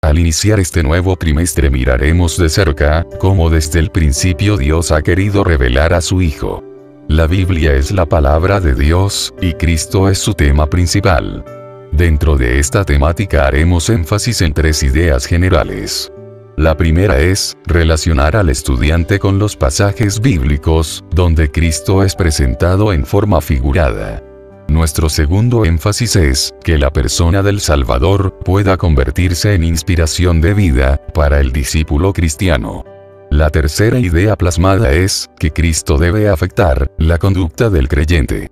Al iniciar este nuevo trimestre miraremos de cerca, cómo desde el principio Dios ha querido revelar a su Hijo. La Biblia es la palabra de Dios, y Cristo es su tema principal. Dentro de esta temática haremos énfasis en tres ideas generales. La primera es, relacionar al estudiante con los pasajes bíblicos, donde Cristo es presentado en forma figurada. Nuestro segundo énfasis es, que la persona del Salvador pueda convertirse en inspiración de vida, para el discípulo cristiano. La tercera idea plasmada es, que Cristo debe afectar la conducta del creyente.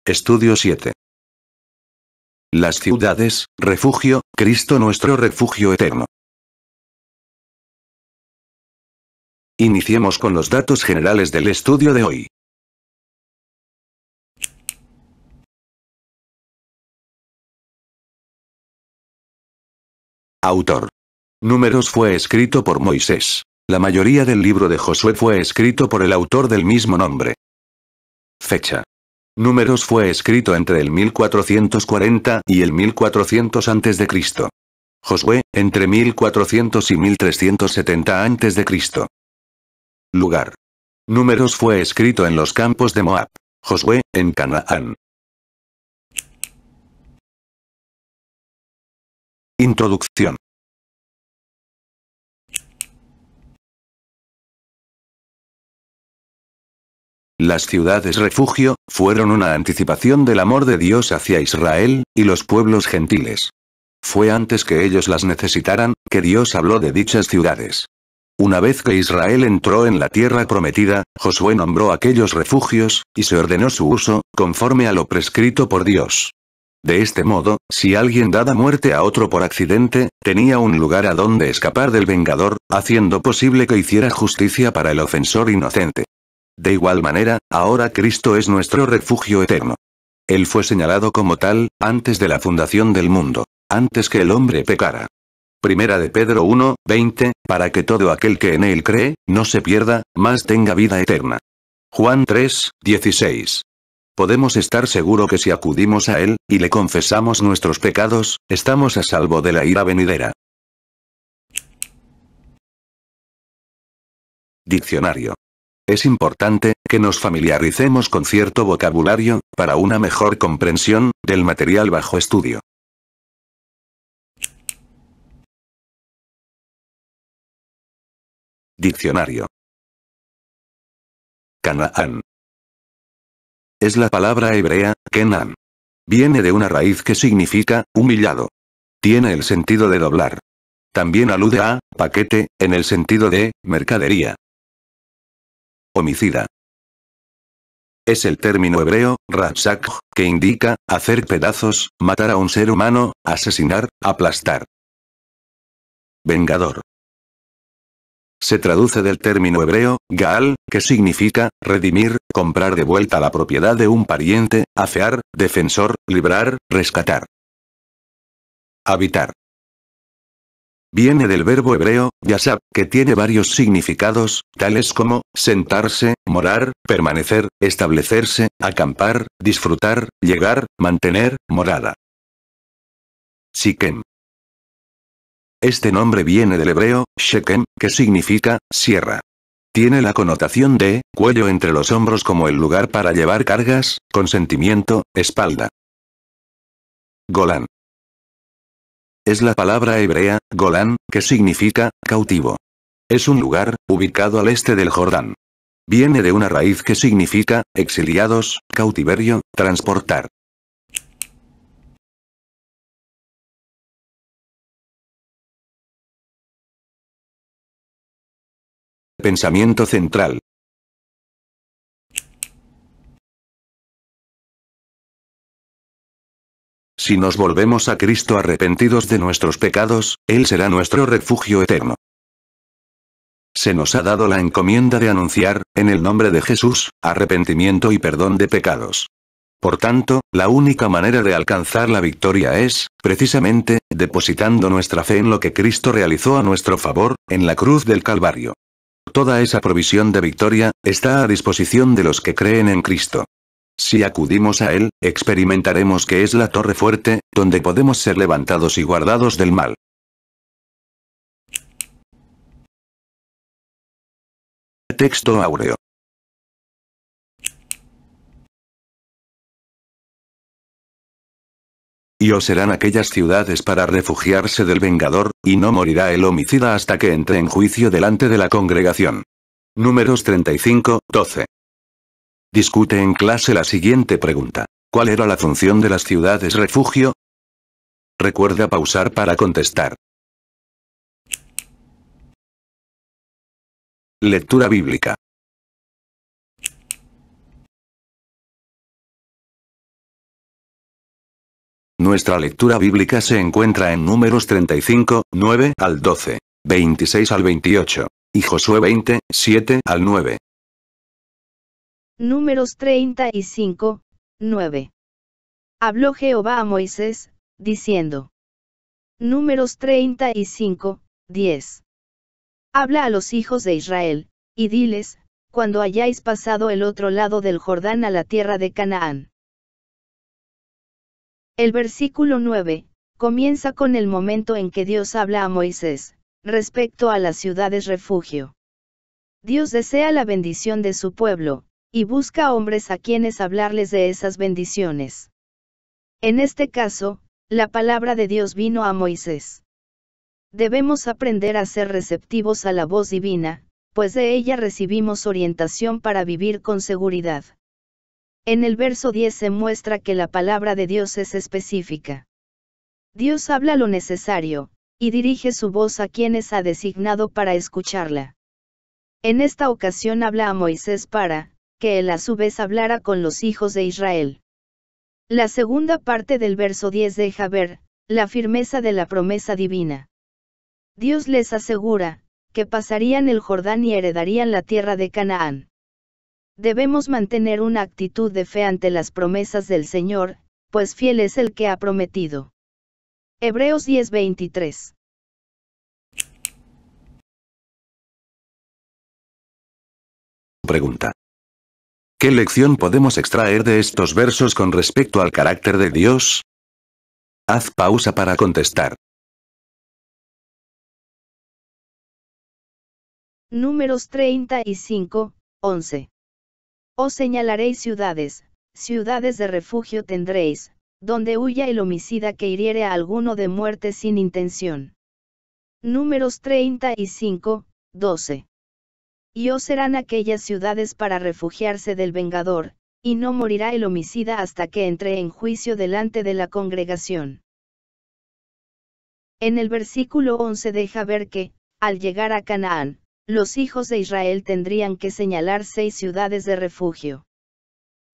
Estudio 7. Las ciudades, refugio, Cristo nuestro refugio eterno. Iniciemos con los datos generales del estudio de hoy. Autor. Números fue escrito por Moisés. La mayoría del libro de Josué fue escrito por el autor del mismo nombre. Fecha. Números fue escrito entre el 1440 y el 1400 a.C. Josué, entre 1400 y 1370 a.C. Lugar. Números fue escrito en los campos de Moab. Josué, en Canaán. Introducción. Las ciudades refugio, fueron una anticipación del amor de Dios hacia Israel, y los pueblos gentiles. Fue antes que ellos las necesitaran, que Dios habló de dichas ciudades. Una vez que Israel entró en la tierra prometida, Josué nombró aquellos refugios, y se ordenó su uso, conforme a lo prescrito por Dios. De este modo, si alguien daba muerte a otro por accidente, tenía un lugar a donde escapar del vengador, haciendo posible que hiciera justicia para el ofensor inocente. De igual manera, ahora Cristo es nuestro refugio eterno. Él fue señalado como tal, antes de la fundación del mundo, antes que el hombre pecara. Primera de Pedro 1, 20, para que todo aquel que en él cree, no se pierda, mas tenga vida eterna. Juan 3, 16. Podemos estar seguros que si acudimos a él, y le confesamos nuestros pecados, estamos a salvo de la ira venidera. Diccionario. Es importante, que nos familiaricemos con cierto vocabulario, para una mejor comprensión, del material bajo estudio. Diccionario. Canaán. Es la palabra hebrea, Kenan. Viene de una raíz que significa, humillado. Tiene el sentido de doblar. También alude a, paquete, en el sentido de, mercadería. Homicida. Es el término hebreo, ratsak, que indica, hacer pedazos, matar a un ser humano, asesinar, aplastar. Vengador. Se traduce del término hebreo, gaal, que significa, redimir, comprar de vuelta la propiedad de un pariente, afear, defensor, librar, rescatar. Habitar. Viene del verbo hebreo, yashab, que tiene varios significados, tales como, sentarse, morar, permanecer, establecerse, acampar, disfrutar, llegar, mantener, morada. Siquem. Este nombre viene del hebreo, shekem, que significa, sierra. Tiene la connotación de, cuello entre los hombros como el lugar para llevar cargas, consentimiento, espalda. Golán. Es la palabra hebrea, Golán, que significa, cautivo. Es un lugar, ubicado al este del Jordán. Viene de una raíz que significa, exiliados, cautiverio, transportar. Pensamiento central. Si nos volvemos a Cristo arrepentidos de nuestros pecados, Él será nuestro refugio eterno. Se nos ha dado la encomienda de anunciar, en el nombre de Jesús, arrepentimiento y perdón de pecados. Por tanto, la única manera de alcanzar la victoria es, precisamente, depositando nuestra fe en lo que Cristo realizó a nuestro favor, en la cruz del Calvario. Toda esa provisión de victoria, está a disposición de los que creen en Cristo. Si acudimos a Él, experimentaremos que es la torre fuerte, donde podemos ser levantados y guardados del mal. Texto áureo. Y os serán aquellas ciudades para refugiarse del vengador, y no morirá el homicida hasta que entre en juicio delante de la congregación. Números 35, 12. Discute en clase la siguiente pregunta. ¿Cuál era la función de las ciudades refugio? Recuerda pausar para contestar. Lectura bíblica. Nuestra lectura bíblica se encuentra en Números 35, 9 al 12, 26 al 28, y Josué 20, 7 al 9. Números 35, 9. Habló Jehová a Moisés, diciendo. Números 35, 10. Habla a los hijos de Israel, y diles, cuando hayáis pasado el otro lado del Jordán a la tierra de Canaán. El versículo 9, comienza con el momento en que Dios habla a Moisés, respecto a las ciudades refugio. Dios desea la bendición de su pueblo, y busca hombres a quienes hablarles de esas bendiciones. En este caso, la palabra de Dios vino a Moisés. Debemos aprender a ser receptivos a la voz divina, pues de ella recibimos orientación para vivir con seguridad. En el verso 10 se muestra que la palabra de Dios es específica. Dios habla lo necesario, y dirige su voz a quienes ha designado para escucharla. En esta ocasión habla a Moisés para, que él a su vez hablara con los hijos de Israel. La segunda parte del verso 10 deja ver, la firmeza de la promesa divina. Dios les asegura, que pasarían el Jordán y heredarían la tierra de Canaán. Debemos mantener una actitud de fe ante las promesas del Señor, pues fiel es el que ha prometido. Hebreos 10:23. Pregunta. ¿Qué lección podemos extraer de estos versos con respecto al carácter de Dios? Haz pausa para contestar. Números 35, 11. Os señalaréis ciudades, ciudades de refugio tendréis, donde huya el homicida que hiriere a alguno de muerte sin intención. Números 35, 12. Y os serán aquellas ciudades para refugiarse del vengador, y no morirá el homicida hasta que entre en juicio delante de la congregación. En el versículo 11 deja ver que, al llegar a Canaán, los hijos de Israel tendrían que señalar 6 ciudades de refugio.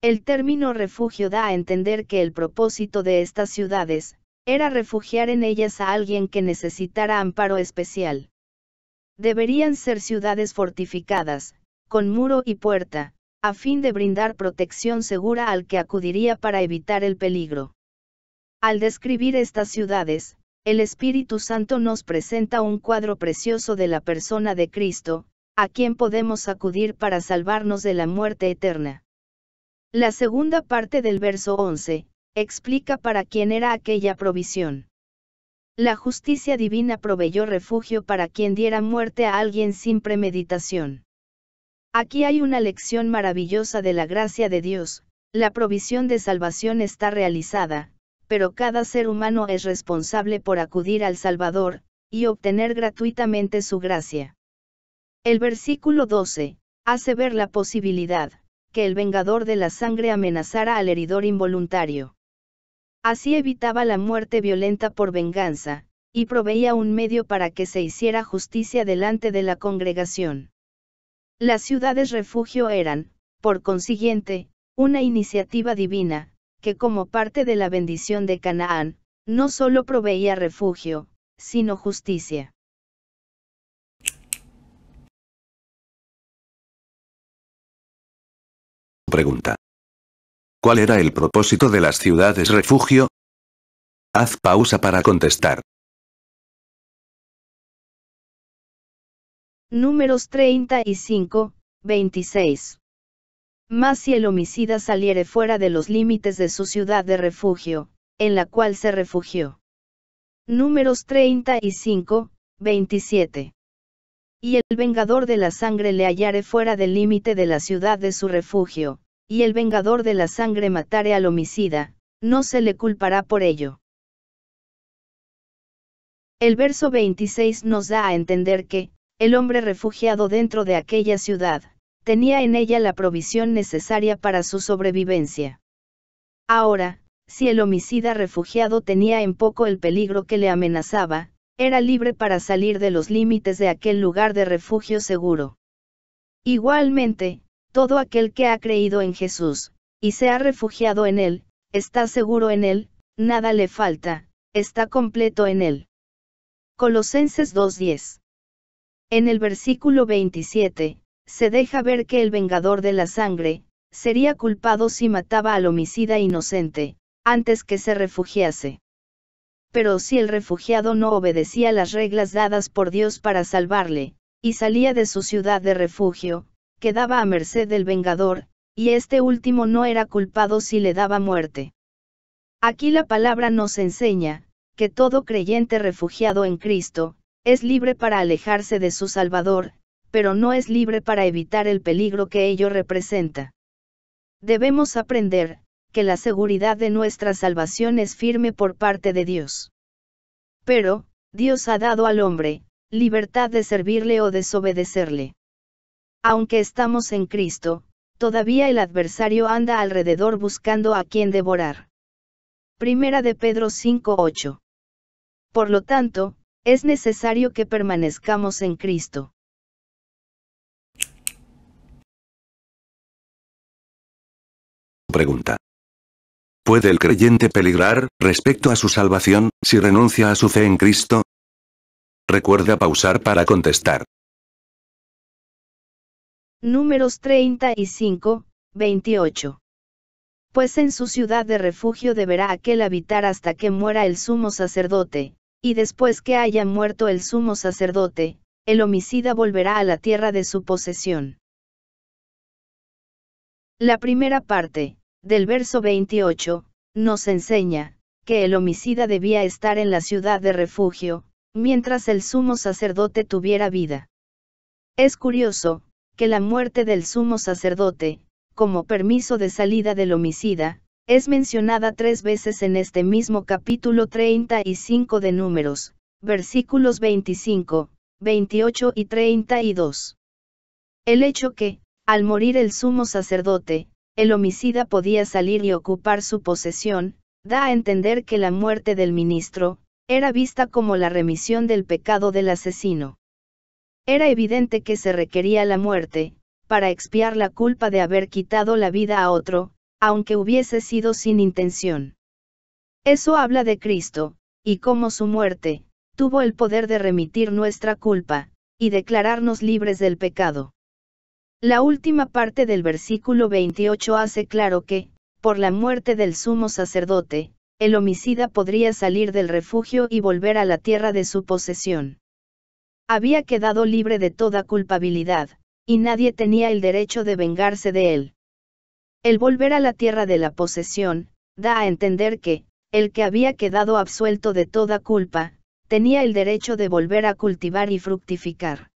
El término refugio da a entender que el propósito de estas ciudades, era refugiar en ellas a alguien que necesitara amparo especial. Deberían ser ciudades fortificadas, con muro y puerta, a fin de brindar protección segura al que acudiría para evitar el peligro. Al describir estas ciudades, el Espíritu Santo nos presenta un cuadro precioso de la persona de Cristo, a quien podemos acudir para salvarnos de la muerte eterna. La segunda parte del verso 11, explica para quién era aquella provisión. La justicia divina proveyó refugio para quien diera muerte a alguien sin premeditación. Aquí hay una lección maravillosa de la gracia de Dios, la provisión de salvación está realizada, pero cada ser humano es responsable por acudir al Salvador, y obtener gratuitamente su gracia. El versículo 12, hace ver la posibilidad, que el vengador de la sangre amenazara al heridor involuntario. Así evitaba la muerte violenta por venganza, y proveía un medio para que se hiciera justicia delante de la congregación. Las ciudades refugio eran, por consiguiente, una iniciativa divina, que como parte de la bendición de Canaán, no solo proveía refugio, sino justicia. Pregunta. ¿Cuál era el propósito de las ciudades refugio? Haz pausa para contestar. Números 35, 26. Mas si el homicida saliere fuera de los límites de su ciudad de refugio, en la cual se refugió. Números 35, 27. Y el vengador de la sangre le hallare fuera del límite de la ciudad de su refugio, y el vengador de la sangre matare al homicida, no se le culpará por ello. El verso 26 nos da a entender que, el hombre refugiado dentro de aquella ciudad, tenía en ella la provisión necesaria para su sobrevivencia. Ahora, si el homicida refugiado tenía en poco el peligro que le amenazaba, era libre para salir de los límites de aquel lugar de refugio seguro. Igualmente, todo aquel que ha creído en Jesús, y se ha refugiado en Él, está seguro en Él, nada le falta, está completo en Él. Colosenses 2:10. En el versículo 27, se deja ver que el vengador de la sangre, sería culpado si mataba al homicida inocente, antes que se refugiase. Pero si el refugiado no obedecía las reglas dadas por Dios para salvarle, y salía de su ciudad de refugio, quedaba a merced del vengador, y este último no era culpado si le daba muerte. Aquí la palabra nos enseña, que todo creyente refugiado en Cristo, es libre para alejarse de su Salvador, pero no es libre para evitar el peligro que ello representa. Debemos aprender, que la seguridad de nuestra salvación es firme por parte de Dios. Pero, Dios ha dado al hombre, libertad de servirle o desobedecerle. Aunque estamos en Cristo, todavía el adversario anda alrededor buscando a quien devorar. Primera de Pedro 5:8. Por lo tanto, es necesario que permanezcamos en Cristo. Pregunta. ¿Puede el creyente peligrar, respecto a su salvación, si renuncia a su fe en Cristo? Recuerda pausar para contestar. Números 35, 28. Pues en su ciudad de refugio deberá aquel habitar hasta que muera el sumo sacerdote, y después que haya muerto el sumo sacerdote, el homicida volverá a la tierra de su posesión. La primera parte, del verso 28, nos enseña, que el homicida debía estar en la ciudad de refugio, mientras el sumo sacerdote tuviera vida. Es curioso, que la muerte del sumo sacerdote, como permiso de salida del homicida, es mencionada 3 veces en este mismo capítulo 35 de Números, versículos 25, 28 y 32. El hecho que, al morir el sumo sacerdote, el homicida podía salir y ocupar su posesión, da a entender que la muerte del ministro, era vista como la remisión del pecado del asesino. Era evidente que se requería la muerte, para expiar la culpa de haber quitado la vida a otro, aunque hubiese sido sin intención. Eso habla de Cristo, y cómo su muerte, tuvo el poder de remitir nuestra culpa, y declararnos libres del pecado. La última parte del versículo 28 hace claro que, por la muerte del sumo sacerdote, el homicida podría salir del refugio y volver a la tierra de su posesión. Había quedado libre de toda culpabilidad, y nadie tenía el derecho de vengarse de él. El volver a la tierra de la posesión, da a entender que, el que había quedado absuelto de toda culpa, tenía el derecho de volver a cultivar y fructificar.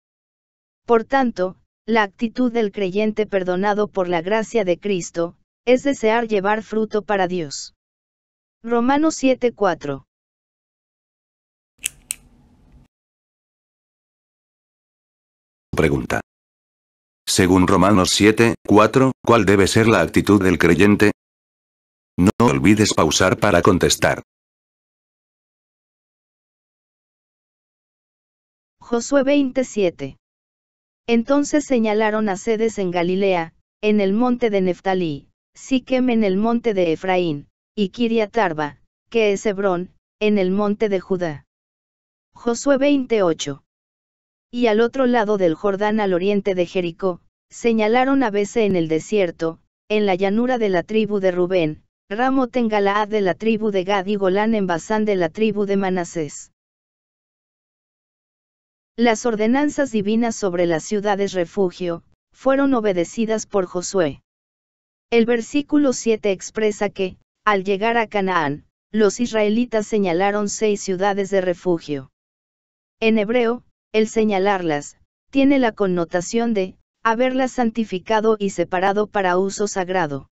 Por tanto, la actitud del creyente perdonado por la gracia de Cristo, es desear llevar fruto para Dios. Romanos 7:4. Pregunta. Según Romanos 7:4, ¿cuál debe ser la actitud del creyente? No olvides pausar para contestar. Josué 27. Entonces señalaron a sedes en Galilea, en el monte de Neftalí, Siquem en el monte de Efraín, y Kiriat Arba, que es Hebrón, en el monte de Judá. Josué 28. Y al otro lado del Jordán al oriente de Jericó, señalaron a Bese en el desierto, en la llanura de la tribu de Rubén, Ramot en Galaad de la tribu de Gad y Golán en Basán de la tribu de Manasés. Las ordenanzas divinas sobre las ciudades refugio, fueron obedecidas por Josué. El versículo 7 expresa que, al llegar a Canaán, los israelitas señalaron 6 ciudades de refugio. En hebreo, el señalarlas, tiene la connotación de, haberlas santificado y separado para uso sagrado.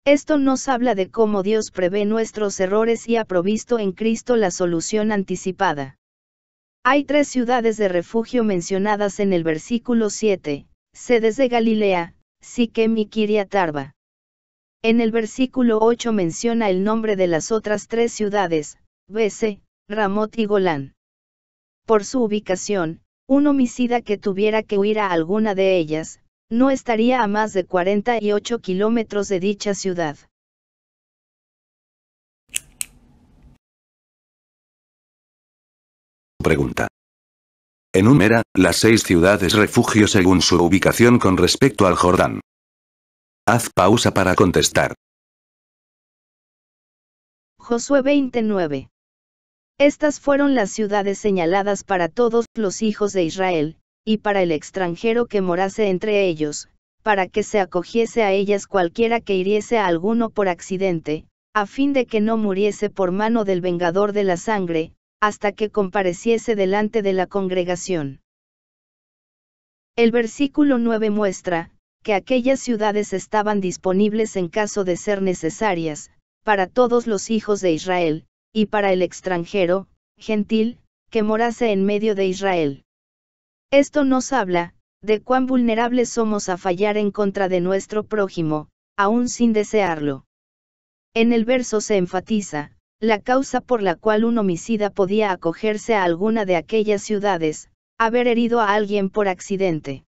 Esto nos habla de cómo Dios prevé nuestros errores y ha provisto en Cristo la solución anticipada. Hay 3 ciudades de refugio mencionadas en el versículo 7, sedes de Galilea, Siquem y Kiriat Arba. En el versículo 8 menciona el nombre de las otras 3 ciudades, Bese, Ramot y Golán. Por su ubicación, un homicida que tuviera que huir a alguna de ellas, no estaría a más de 48 kilómetros de dicha ciudad. Pregunta. Enumera las 6 ciudades refugio según su ubicación con respecto al Jordán. Haz pausa para contestar. Josué 29. Estas fueron las ciudades señaladas para todos los hijos de Israel, y para el extranjero que morase entre ellos, para que se acogiese a ellas cualquiera que hiriese a alguno por accidente, a fin de que no muriese por mano del vengador de la sangre, hasta que compareciese delante de la congregación. El versículo 9 muestra, que aquellas ciudades estaban disponibles en caso de ser necesarias, para todos los hijos de Israel, y para el extranjero, gentil, que morase en medio de Israel. Esto nos habla, de cuán vulnerables somos a fallar en contra de nuestro prójimo, aún sin desearlo. En el verso se enfatiza, la causa por la cual un homicida podía acogerse a alguna de aquellas ciudades, haber herido a alguien por accidente.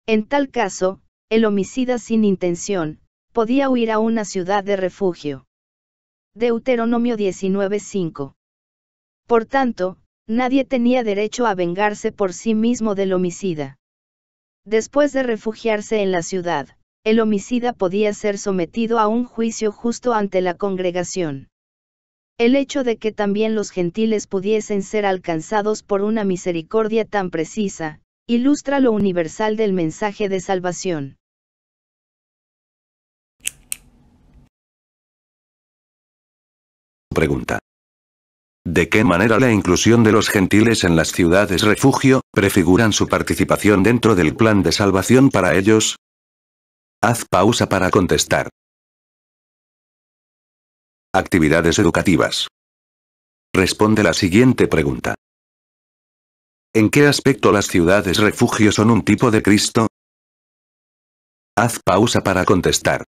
En tal caso, el homicida sin intención, podía huir a una ciudad de refugio. Deuteronomio 19:5. Por tanto, nadie tenía derecho a vengarse por sí mismo del homicida. Después de refugiarse en la ciudad, el homicida podía ser sometido a un juicio justo ante la congregación. El hecho de que también los gentiles pudiesen ser alcanzados por una misericordia tan precisa, ilustra lo universal del mensaje de salvación. Pregunta. ¿De qué manera la inclusión de los gentiles en las ciudades refugio prefiguran su participación dentro del plan de salvación para ellos? Haz pausa para contestar. Actividades educativas. Responde la siguiente pregunta. ¿En qué aspecto las ciudades refugio son un tipo de Cristo? Haz pausa para contestar.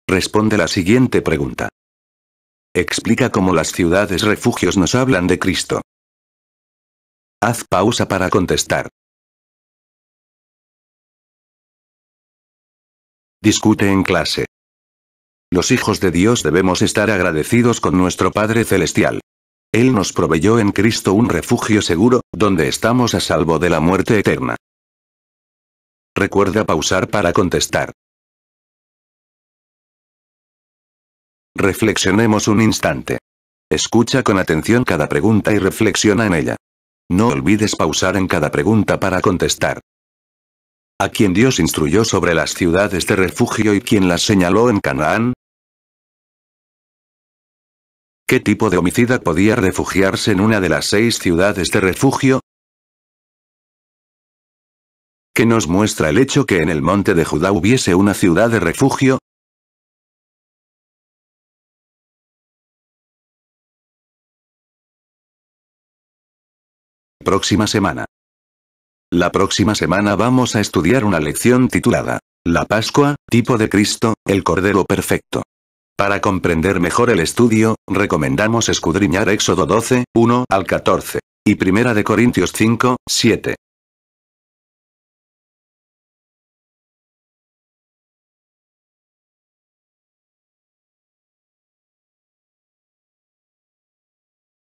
Responde la siguiente pregunta. Explica cómo las ciudades refugios nos hablan de Cristo. Haz pausa para contestar. Discute en clase. Los hijos de Dios debemos estar agradecidos con nuestro Padre Celestial. Él nos proveyó en Cristo un refugio seguro, donde estamos a salvo de la muerte eterna. Recuerda pausar para contestar. Reflexionemos un instante. Escucha con atención cada pregunta y reflexiona en ella. No olvides pausar en cada pregunta para contestar. ¿A quién Dios instruyó sobre las ciudades de refugio y quién las señaló en Canaán? ¿Qué tipo de homicida podía refugiarse en una de las 6 ciudades de refugio? ¿Qué nos muestra el hecho que en el monte de Judá hubiese una ciudad de refugio? Próxima semana. La próxima semana vamos a estudiar una lección titulada La Pascua, tipo de Cristo, el Cordero Perfecto. Para comprender mejor el estudio, recomendamos escudriñar Éxodo 12, 1 al 14, y 1 Corintios 5, 7.